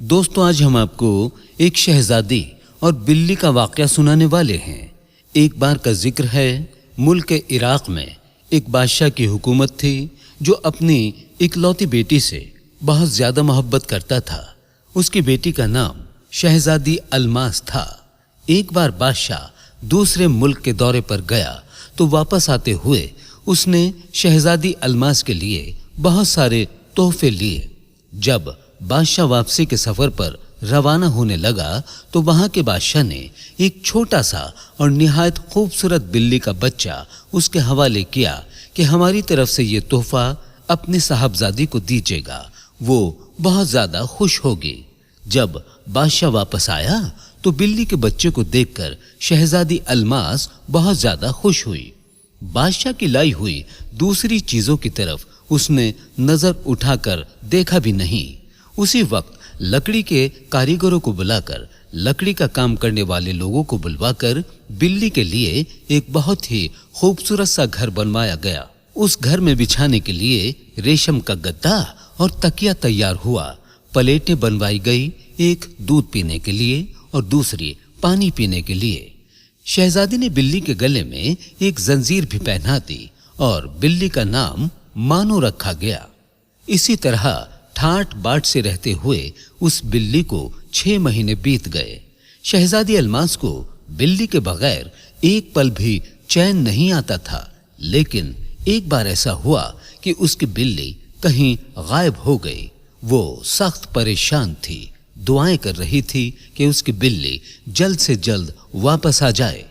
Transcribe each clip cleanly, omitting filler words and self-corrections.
दोस्तों, आज हम आपको एक शहजादी और बिल्ली का वाकया सुनाने वाले हैं। एक बार का जिक्र है, मुल्क इराक में एक बादशाह की हुकूमत थी जो अपनी इकलौती बेटी से बहुत ज्यादा मोहब्बत करता था। उसकी बेटी का नाम शहजादी अलमास था। एक बार बादशाह दूसरे मुल्क के दौरे पर गया तो वापस आते हुए उसने शहजादी अलमास के लिए बहुत सारे तोहफे लिए। जब बादशाह वापसी के सफर पर रवाना होने लगा तो वहां के बादशाह ने एक छोटा सा और निहायत खूबसूरत बिल्ली का बच्चा उसके हवाले किया कि हमारी तरफ से ये तोहफा अपनी साहबजादी को दीजिएगा, वो बहुत ज्यादा खुश होगी। जब बादशाह वापस आया तो बिल्ली के बच्चे को देखकर शहजादी अलमास बहुत ज्यादा खुश हुई। बादशाह की लाई हुई दूसरी चीजों की तरफ उसने नजर उठाकर देखा भी नहीं। उसी वक्त लकड़ी के कारीगरों को बुलाकर लकड़ी का काम करने वाले लोगों को बुलवाकर बिल्ली के लिए एक बहुत ही खूबसूरत सा घर बनवाया गया। उस घर में बिछाने के लिए रेशम का गद्दा और तकिया तैयार हुआ। प्लेटें बनवाई गई, एक दूध पीने के लिए और दूसरी पानी पीने के लिए। शहजादी ने बिल्ली के गले में एक जंजीर भी पहना दी और बिल्ली का नाम मानो रखा गया। इसी तरह ठाट बाट से रहते हुए उस बिल्ली को 6 महीने बीत गए। शहजादी अलमास को बिल्ली के बगैर एक पल भी चैन नहीं आता था। लेकिन एक बार ऐसा हुआ कि उसकी बिल्ली कहीं गायब हो गई। वो सख्त परेशान थी, दुआएं कर रही थी कि उसकी बिल्ली जल्द से जल्द वापस आ जाए।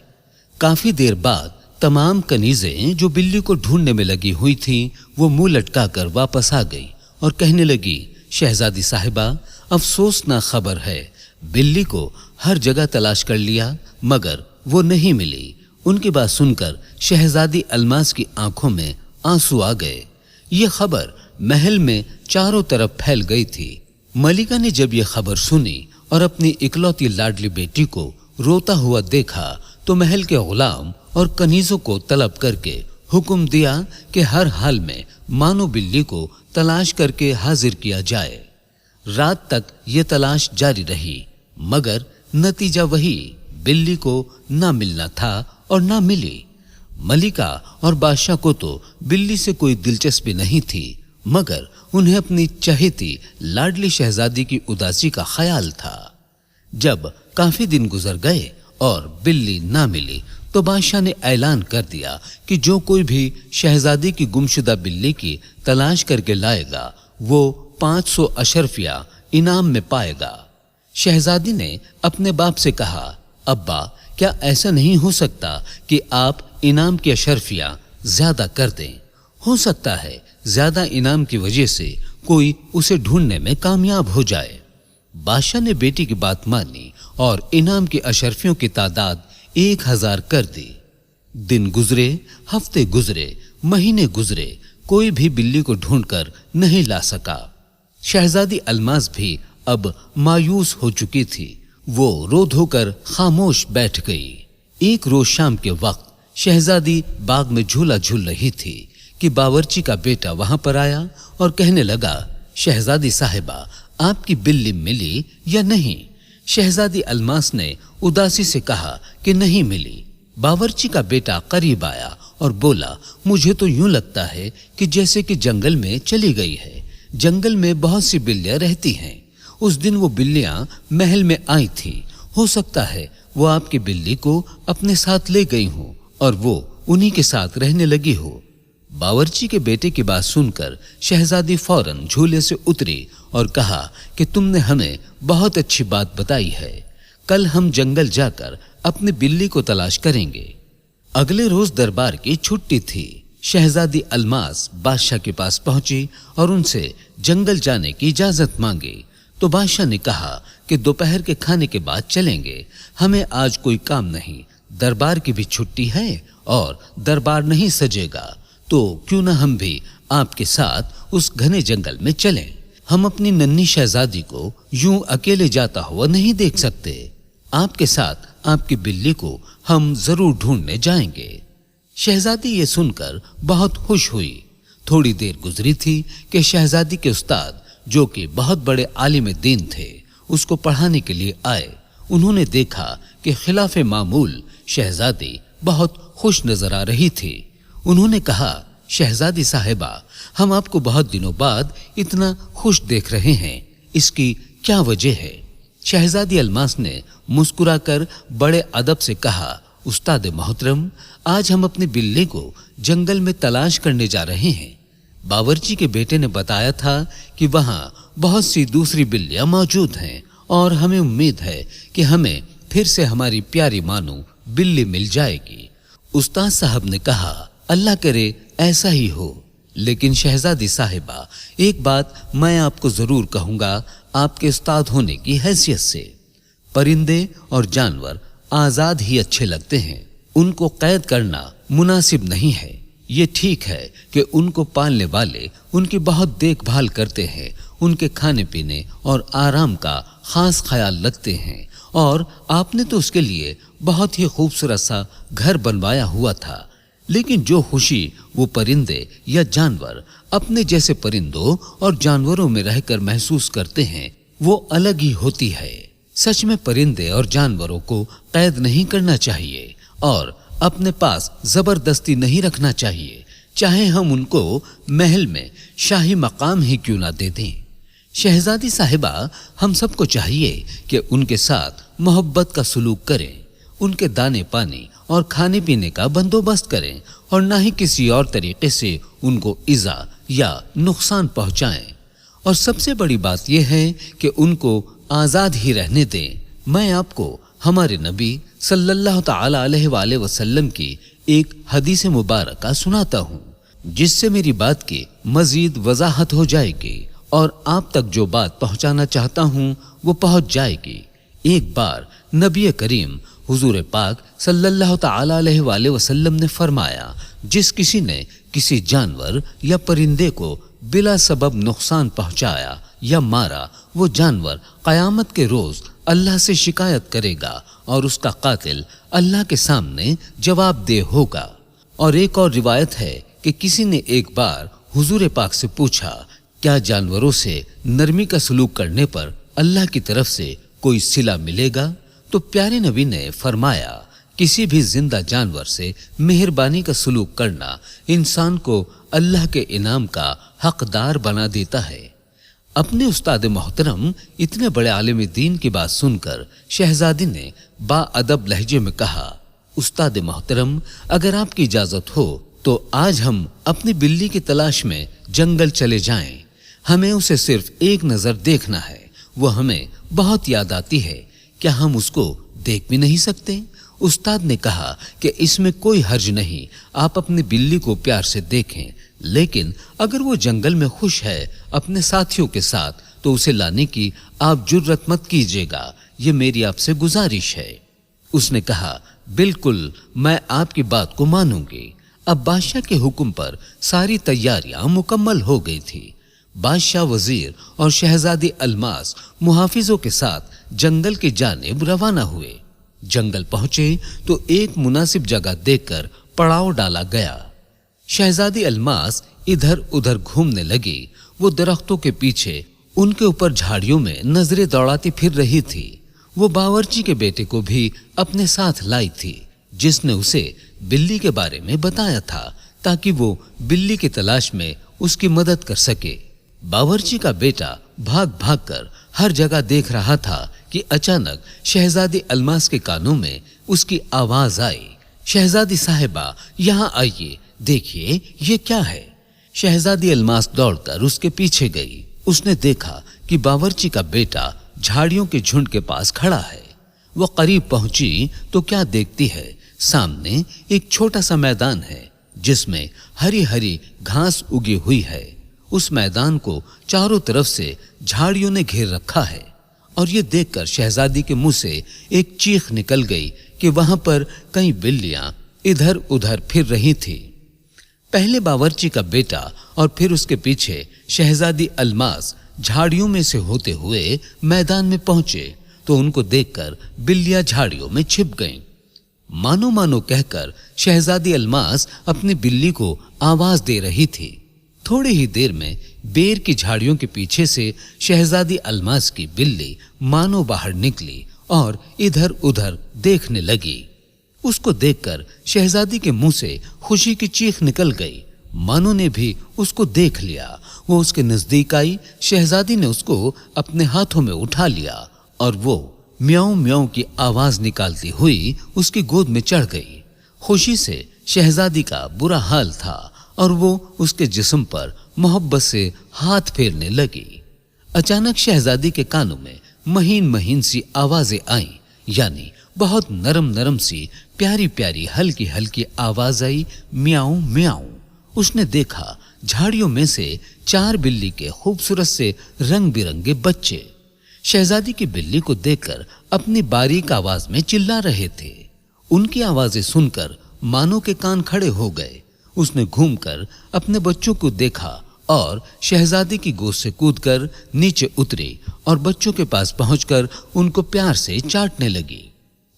काफी देर बाद तमाम कनीजें जो बिल्ली को ढूंढने में लगी हुई थीं, वो मुंह लटकाकर वापस आ गई और कहने लगी, शहजादी साहिबा, अफसोसनाक खबर है, बिल्ली को हर जगह तलाश कर लिया मगर वो नहीं मिली। उनकी बात सुनकर शहजादी अलमास की आंखों में आंसू आ गए। ये खबर महल में चारों तरफ फैल गई थी। मलिका ने जब ये खबर सुनी और अपनी इकलौती लाडली बेटी को रोता हुआ देखा तो महल के गुलाम और कनीजों को तलब करके हुक्म दिया कि हर हाल में मानो बिल्ली को तलाश करके हाजिर किया जाए। रात तक ये तलाश जारी रही मगर नतीजा वही, बिल्ली को ना मिलना था और ना मिली। मलिका और बादशाह को तो बिल्ली से कोई दिलचस्पी नहीं थी मगर उन्हें अपनी चहेती लाडली शहजादी की उदासी का ख्याल था। जब काफी दिन गुजर गए और बिल्ली ना मिली तो बादशाह ने ऐलान कर दिया कि जो कोई भी शहजादी की गुमशुदा बिल्ली की तलाश करके लाएगा वो 500 अशरफिया इनाम में पाएगा। शहजादी ने अपने बाप से कहा, अब्बा, क्या ऐसा नहीं हो सकता कि आप इनाम की अशरफिया ज्यादा कर दें? हो सकता है ज्यादा इनाम की वजह से कोई उसे ढूंढने में कामयाब हो जाए। बादशाह ने बेटी की बात मानी और इनाम की अशरफियों की तादाद 1000 कर दी। दिन गुजरे, हफ्ते गुजरे, महीने गुजरे, कोई भी बिल्ली को ढूंढकर नहीं ला सका। शहजादी अलमास भी अब मायूस हो चुकी थी। वो रो धोकर खामोश बैठ गई। एक रोज शाम के वक्त शहजादी बाग में झूला झूल रही थी कि बावर्ची का बेटा वहां पर आया और कहने लगा, शहजादी साहिबा, आपकी बिल्ली मिली या नहीं? शहजादी अलमास ने उदासी से कहा कि नहीं मिली। बावर्ची का बेटा करीब आया और बोला, मुझे तो यूं लगता है कि जैसे कि जंगल में चली गई है। जंगल में बहुत सी बिल्लियां रहती हैं। उस दिन वो बिल्लियां महल में आई थी। हो सकता है वो आपकी बिल्ली को अपने साथ ले गई हो और वो उन्हीं के साथ रहने लगी हो। बावर्ची के बेटे की बात सुनकर शहजादी फौरन झूले से उतरी और कहा कि तुमने हमें बहुत अच्छी बात बताई है। कल हम जंगल जाकर अपनी बिल्ली को तलाश करेंगे। अगले रोज दरबार की छुट्टी थी। शहजादी अलमास बादशाह के पास पहुंची और उनसे जंगल जाने की इजाजत मांगी तो बादशाह ने कहा कि दोपहर के खाने के बाद चलेंगे, हमें आज कोई काम नहीं, दरबार की भी छुट्टी है और दरबार नहीं सजेगा, तो क्यों ना हम भी आपके साथ उस घने जंगल में चलें। हम अपनी नन्ही शहजादी को यूं अकेले जाता हुआ नहीं देख सकते। आपके साथ आपकी बिल्ली को हम जरूर ढूंढने जाएंगे। शहजादी ये सुनकर बहुत खुश हुई। थोड़ी देर गुजरी थी कि शहजादी के उस्ताद, जो कि बहुत बड़े आलिम दीन थे, उसको पढ़ाने के लिए आए। उन्होंने देखा कि खिलाफ मामूल शहजादी बहुत खुश नजर आ रही थी। उन्होंने कहा, शहजादी साहिबा, हम आपको बहुत दिनों बाद इतना खुश देख रहे हैं, इसकी क्या वजह है? शहजादी अलमास ने मुस्कुराकर बड़े अदब से कहा, उस्ताद मोहतरम, आज हम अपनी बिल्ली को जंगल में तलाश करने जा रहे हैं। बावर्ची के बेटे ने बताया था कि वहां बहुत सी दूसरी बिल्लियां मौजूद हैं और हमें उम्मीद है कि हमें फिर से हमारी प्यारी मानू बिल्ली मिल जाएगी। उस्ताद साहब ने कहा, अल्लाह करे ऐसा ही हो। लेकिन शहजादी साहिबा, एक बात मैं आपको जरूर कहूंगा आपके उस्ताद होने की हैसियत से, परिंदे और जानवर आजाद ही अच्छे लगते हैं, उनको कैद करना मुनासिब नहीं है। ये ठीक है कि उनको पालने वाले उनकी बहुत देखभाल करते हैं, उनके खाने पीने और आराम का खास ख्याल रखते हैं, और आपने तो उसके लिए बहुत ही खूबसूरत सा घर बनवाया हुआ था। लेकिन जो खुशी वो परिंदे या जानवर अपने जैसे परिंदों और जानवरों में रहकर महसूस करते हैं, वो अलग ही होती है। सच में परिंदे और जानवरों को कैद नहीं करना चाहिए और अपने पास जबरदस्ती नहीं रखना चाहिए, चाहे हम उनको महल में शाही मकाम ही क्यों ना दे दें। शहजादी साहिबा, हम सबको चाहिए कि उनके साथ मोहब्बत का सलूक करें, उनके दाने पानी और खाने पीने का बंदोबस्त करें और ना ही किसी और तरीके से उनको इजा या नुकसान पहुंचाएं। और सबसे बड़ी बात यह है कि उनको आजाद ही रहने दें। मैं आपको हमारे नबी सल्लल्लाहु तआला अलैहि वसल्लम की एक हदीस मुबारका सुनाता हूँ, जिससे मेरी बात की मजीद वजाहत हो जाएगी और आप तक जो बात पहुंचाना चाहता हूँ वो पहुंच जाएगी। एक बार नबी करीम हुजूर पाक सल्लल्लाहु तआला अलैहि वसल्लम ने फरमाया, जिस किसी ने किसी जानवर या परिंदे को बिला सबब नुकसान पहुंचाया या मारा, वो जानवर कयामत के रोज अल्लाह से शिकायत करेगा और उसका कातिल अल्लाह के सामने जवाबदेह होगा। और एक और रिवायत है कि किसी ने एक बार हुजूर पाक से पूछा, क्या जानवरों से नरमी का सलूक करने पर अल्लाह की तरफ से कोई सिला मिलेगा? तो प्यारे नबी ने फरमाया, किसी भी जिंदा जानवर से मेहरबानी का सलूक करना इंसान को अल्लाह के इनाम का हकदार बना देता है। अपने उस्ताद मोहतरम इतने बड़े आलिम दीन की बात सुनकर शहजादी ने बाअदब लहजे में कहा, उस्ताद मोहतरम, अगर आपकी इजाजत हो तो आज हम अपनी बिल्ली की तलाश में जंगल चले जाएं। हमें उसे सिर्फ एक नजर देखना है, वो हमें बहुत याद आती है, क्या हम उसको देख भी नहीं सकते? उस्ताद ने कहा कि इसमें कोई हर्ज नहीं, आप अपनी बिल्ली को प्यार से देखें, लेकिन अगर वो जंगल में खुश है अपने साथियों के साथ तो उसे लाने की आप जुर्रत मत कीजिएगा, ये मेरी आपसे गुजारिश है। उसने कहा, बिल्कुल, मैं आपकी बात को मानूंगी। अब बादशाह के हुक्म पर सारी तैयारियां मुकम्मल हो गई थी। बादशाह, वजीर और शहजादी अलमास मुहाफिजों के साथ जंगल की जानिब रवाना हुए। जंगल पहुंचे तो एक मुनासिब जगह देखकर पड़ाव डाला गया। शहजादी अलमास इधर उधर घूमने लगी। वो दरख्तों के पीछे उनके ऊपर झाड़ियों में नजरें दौड़ाती फिर रही थी। वो बावर्ची के बेटे को भी अपने साथ लाई थी, जिसने उसे बिल्ली के बारे में बताया था ताकि वो बिल्ली की तलाश में उसकी मदद कर सके। बावर्ची का बेटा भाग भाग कर हर जगह देख रहा था कि अचानक शहजादी अलमास के कानों में उसकी आवाज आई, शहजादी साहिबा, यहाँ आइए, देखिए ये क्या है। शहजादी अलमास दौड़कर उसके पीछे गई। उसने देखा कि बावर्ची का बेटा झाड़ियों के झुंड के पास खड़ा है। वो करीब पहुंची तो क्या देखती है, सामने एक छोटा सा मैदान है जिसमें हरी हरी घास उगी हुई है। उस मैदान को चारों तरफ से झाड़ियों ने घेर रखा है और ये देखकर शहजादी के मुंह से एक चीख निकल गई कि वहां पर कई बिल्लियां इधर उधर फिर रही थी। पहले बावर्ची का बेटा और फिर उसके पीछे शहजादी अलमास झाड़ियों में से होते हुए मैदान में पहुंचे तो उनको देखकर बिल्लियां झाड़ियों में छिप गईं। मानो मानो कहकर शहजादी अलमास अपनी बिल्ली को आवाज दे रही थी। थोड़ी ही देर में बेर की झाड़ियों के पीछे से शहजादी अलमास की बिल्ली मानो बाहर निकली और इधर उधर देखने लगी। उसको देखकर शहजादी के मुंह से खुशी की चीख निकल गई। मानो ने भी उसको देख लिया। वो उसके नजदीक आई। शहजादी ने उसको अपने हाथों में उठा लिया और वो म्याऊं म्याऊं की आवाज निकालती हुई उसकी गोद में चढ़ गई। खुशी से शहजादी का बुरा हाल था और वो उसके जिस्म पर मोहब्बत से हाथ फेरने लगी। अचानक शहजादी के कानों में महीन महीन सी आवाजें आईं, यानी बहुत नरम नरम सी प्यारी प्यारी हल्की हल्की आवाज आई, म्याऊं म्याऊं। उसने देखा झाड़ियों में से 4 बिल्ली के खूबसूरत से रंग बिरंगे बच्चे शहजादी की बिल्ली को देखकर अपनी बारीक आवाज में चिल्ला रहे थे। उनकी आवाजें सुनकर मानो के कान खड़े हो गए। उसने घूमकर अपने बच्चों को देखा और शहजादी की गोद से कूदकर नीचे उतरी और बच्चों के पास पहुंचकर उनको प्यार से चाटने लगी।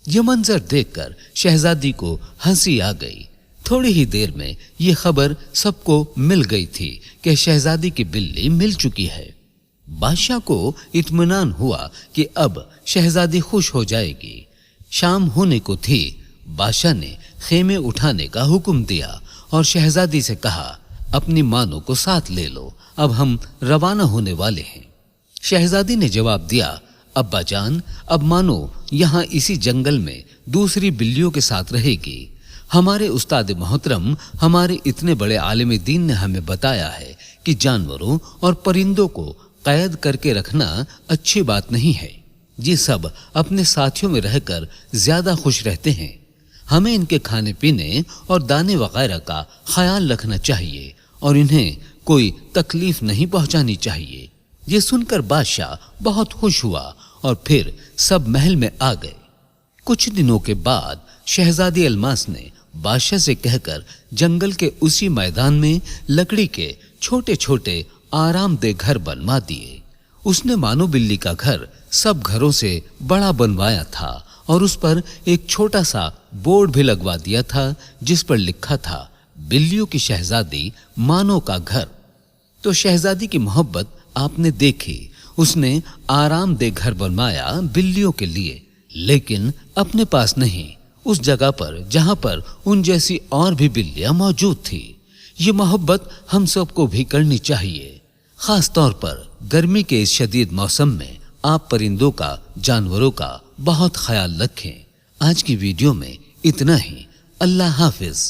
यह मंजर देखकर शहजादी को हंसी आ गई। थोड़ी ही देर में यह खबर सबको मिल गई थी कि शहजादी की बिल्ली मिल चुकी है। बादशाह को इत्मीनान हुआ कि अब शहजादी खुश हो जाएगी। शाम होने को थी। बादशाह ने खेमे उठाने का हुक्म दिया और शहजादी से कहा, अपनी मानो को साथ ले लो, अब हम रवाना होने वाले हैं। शहजादी ने जवाब दिया, अब्बा जान, अब मानो यहाँ इसी जंगल में दूसरी बिल्लियों के साथ रहेगी। हमारे उस्ताद मोहतरम, हमारे इतने बड़े आलिम दीन ने हमें बताया है कि जानवरों और परिंदों को कैद करके रखना अच्छी बात नहीं है। ये सब अपने साथियों में रहकर ज्यादा खुश रहते हैं। हमें इनके खाने पीने और दाने वगैरह का ख्याल रखना चाहिए और इन्हें कोई तकलीफ नहीं पहुंचानी चाहिए। ये सुनकर बादशाह बहुत खुश हुआ और फिर सब महल में आ गए। कुछ दिनों के बाद शहजादी अलमास ने बादशाह से कहकर जंगल के उसी मैदान में लकड़ी के छोटे छोटे आरामदेह घर बनवा दिए। उसने मानो बिल्ली का घर सब घरों से बड़ा बनवाया था और उस पर एक छोटा सा बोर्ड भी लगवा दिया था जिस पर लिखा था, बिल्लियों की शहजादी मानो का घर। तो शहजादी की मोहब्बत आपने देखी। उसने आरामदेह घर बनवाया बिल्लियों के लिए, लेकिन अपने पास नहीं, उस जगह पर जहां पर उन जैसी और भी बिल्लियां मौजूद थी। ये मोहब्बत हम सबको भी करनी चाहिए। खास तौर पर गर्मी के इस शदीद मौसम में आप परिंदों का, जानवरों का बहुत ख्याल रखें। आज की वीडियो में इतना ही। अल्लाह हाफिज।